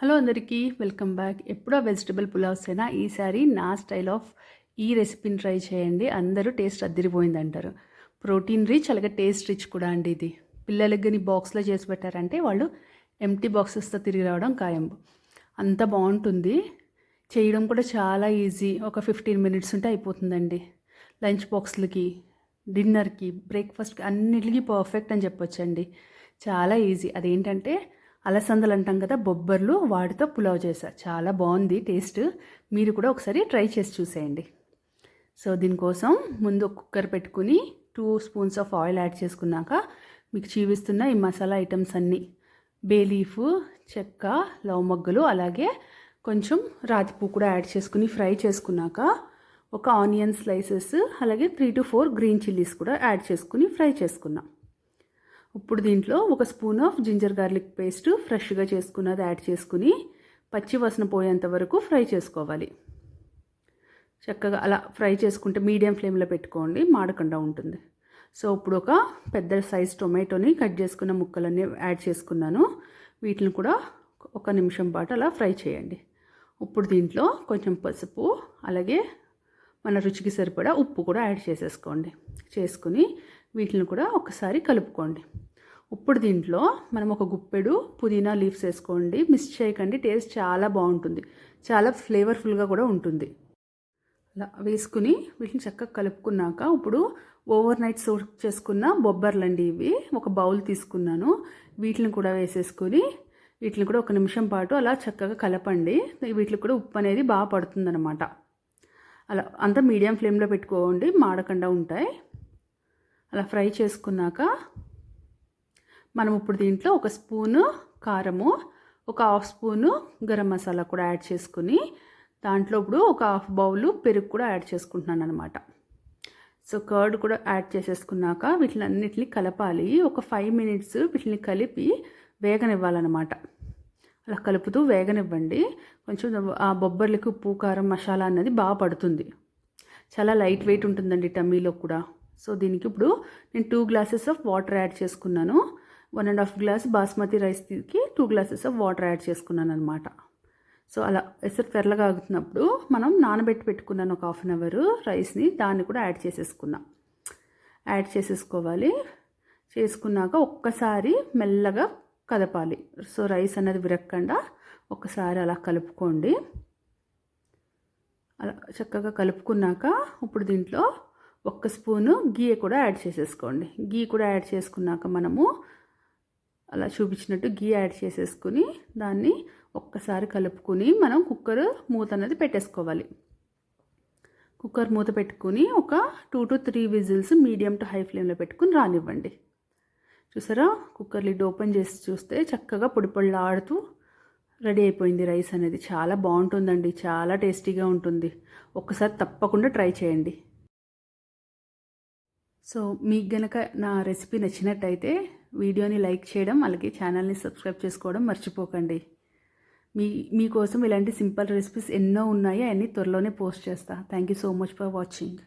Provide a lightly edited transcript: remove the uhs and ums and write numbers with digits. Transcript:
Hello అందరికీ welcome back. ఎప్పుడో vegetable pulaos అయినా ఈసారి నా స్టైల్ ఆఫ్ ఈ రెసిపీని ట్రై చేయండి. అందరూ టేస్ట్ అద్దిరిపోయింది అంటారు. ప్రోటీన్ రిచ్ అలాగే టేస్ట్ రిచ్ కూడా అండి ఇది. పిల్లలకి కానీ బాక్స్లో చేసి పెట్టారంటే వాళ్ళు ఎంటీ బాక్సెస్తో తిరిగి రావడం ఖాయం. అంత బాగుంటుంది. చేయడం కూడా చాలా ఈజీ. ఒక 15 మినిట్స్ ఉంటే అయిపోతుందండి. లంచ్ బాక్స్లకి, డిన్నర్కి, బ్రేక్ఫాస్ట్కి అన్నిటికీ పర్ఫెక్ట్ అని చెప్పొచ్చండి. చాలా ఈజీ. అదేంటంటే అలసందలు అంటాం కదా, బొబ్బర్లు, వాటితో పులావ్ చేశా. చాలా బాగుంది టేస్ట్. మీరు కూడా ఒకసారి ట్రై చేసి చూసేయండి. సో దీనికోసం ముందు కుక్కర్ పెట్టుకుని 2 స్పూన్స్ ఆఫ్ ఆయిల్ యాడ్ చేసుకున్నాక మీకు చూపిస్తున్న ఈ మసాలా ఐటమ్స్ అన్నీ, బే లీఫ్, చెక్క, లవంగలు, అలాగే కొంచెం రాతిపూ కూడా యాడ్ చేసుకుని ఫ్రై చేసుకున్నాక ఒక ఆనియన్ స్లైసెస్ అలాగే 3 to 4 గ్రీన్ చిల్లీస్ కూడా యాడ్ చేసుకుని ఫ్రై చేసుకున్నాం. ఇప్పుడు దీంట్లో ఒక spoon of ginger garlic paste ఫ్రెష్గా చేసుకున్నది యాడ్ చేసుకుని పచ్చి వాసన పోయేంత వరకు ఫ్రై చేసుకోవాలి. చక్కగా అలా ఫ్రై చేసుకుంటే మీడియం ఫ్లేమ్లో పెట్టుకోండి, మాడకుండా ఉంటుంది. సో ఇప్పుడు ఒక పెద్ద సైజ్ టొమాటోని కట్ చేసుకున్న ముక్కలన్నీ యాడ్ చేసుకున్నాను. వీటిని కూడా 1 నిమిషం పాటు అలా ఫ్రై చేయండి. ఇప్పుడు దీంట్లో కొంచెం పసుపు అలాగే మన రుచికి సరిపడా ఉప్పు కూడా యాడ్ చేసేసుకోండి. చేసుకుని వీటిని కూడా ఒకసారి కలుపుకోండి. ఇప్పుడు దీంట్లో మనం ఒక గుప్పెడు పుదీనా లీవ్స్ వేసుకోండి. మిస్ చేయకండి, టేస్ట్ చాలా బాగుంటుంది, చాలా ఫ్లేవర్ఫుల్గా కూడా ఉంటుంది. అలా వేసుకుని వీటిని చక్కగా కలుపుకున్నాక ఇప్పుడు ఓవర్ నైట్ సోక్ చేసుకున్న బొబ్బర్లండి ఇవి. ఒక బౌల్ తీసుకున్నాను. వీటిని కూడా వేసేసుకుని వీటిని కూడా 1 నిమిషం పాటు అలా చక్కగా కలపండి. వీటికి కూడా ఉప్పు అనేది బాగా పడుతుందన్నమాట. అలా అంతా మీడియం ఫ్లేమ్లో పెట్టుకోండి, మాడకుండా ఉంటాయి. అలా ఫ్రై చేసుకున్నాక మనం ఇప్పుడు దీంట్లో 1 స్పూను కారము, ఒక 1/2 స్పూను గరం మసాలా కూడా యాడ్ చేసుకుని దాంట్లో ఇప్పుడు ఒక 1/2 బౌలు పెరుగు కూడా యాడ్ చేసుకుంటున్నాను అనమాట. సో కర్డ్ కూడా యాడ్ చేసేసుకున్నాక వీటిని అన్నిటిని కలపాలి. ఒక 5 మినిట్స్ వీటిని కలిపి వేగనివ్వాలన్నమాట. అలా కలుపుతూ వేగనివ్వండి. కొంచెం ఆ బొబ్బర్లకి ఉప్పు, కారం, మసాలా అన్నది బాగా పడుతుంది. చాలా లైట్ వెయిట్ ఉంటుందండి టమ్మీలో కూడా. సో దీనికి ఇప్పుడు నేను 2 గ్లాసెస్ ఆఫ్ వాటర్ యాడ్ చేసుకున్నాను. 1.5 గ్లాస్ బాస్మతి రైస్కి 2 గ్లాసెస్ ఆఫ్ వాటర్ యాడ్ చేసుకున్నాను అనమాట. సో అలా ఎసరు తెరలగా ఆగుతున్నప్పుడు మనం నానబెట్టి పెట్టుకున్నాను ఒక 1/2 అవర్ రైస్ని, దాన్ని కూడా యాడ్ చేసేసుకోవాలి. చేసుకున్నాక ఒక్కసారి మెల్లగా కదపాలి. సో రైస్ అనేది విరక్కుండా ఒక్కసారి అలా కలుపుకోండి. అలా చక్కగా కలుపుకున్నాక ఇప్పుడు దీంట్లో 1 స్పూను గీ కూడా యాడ్ చేసేసుకోండి. గీ కూడా యాడ్ చేసుకున్నాక మనము అలా చూపించినట్టు గీ యాడ్ చేసేసుకుని దాన్ని ఒక్కసారి కలుపుకుని మనం కుక్కర్ మూత అనేది పెట్టేసుకోవాలి. కుక్కర్ మూత పెట్టుకుని ఒక 2 to 3 whistles medium to high ఫ్లేమ్లో పెట్టుకుని రానివ్వండి. చూసారా, కుక్కర్ లిడ్ ఓపెన్ చేసి చూస్తే చక్కగా పొడి పొడిలాడుతూ రెడీ అయిపోయింది రైస్ అనేది. చాలా బాగుంటుందండి, చాలా టేస్టీగా ఉంటుంది. ఒక్కసారి తప్పకుండా ట్రై చేయండి. సో మీకు గనక నా రెసిపీ నచ్చినట్టయితే వీడియోని లైక్ చేయడం అలాగే ఛానల్ని సబ్స్క్రైబ్ చేసుకోవడం మర్చిపోకండి. మీకోసం ఇలాంటి సింపుల్ రెసిపీస్ ఎన్నో ఉన్నాయి, అన్నీ త్వరలోనే పోస్ట్ చేస్తా. Thank you so much for watching.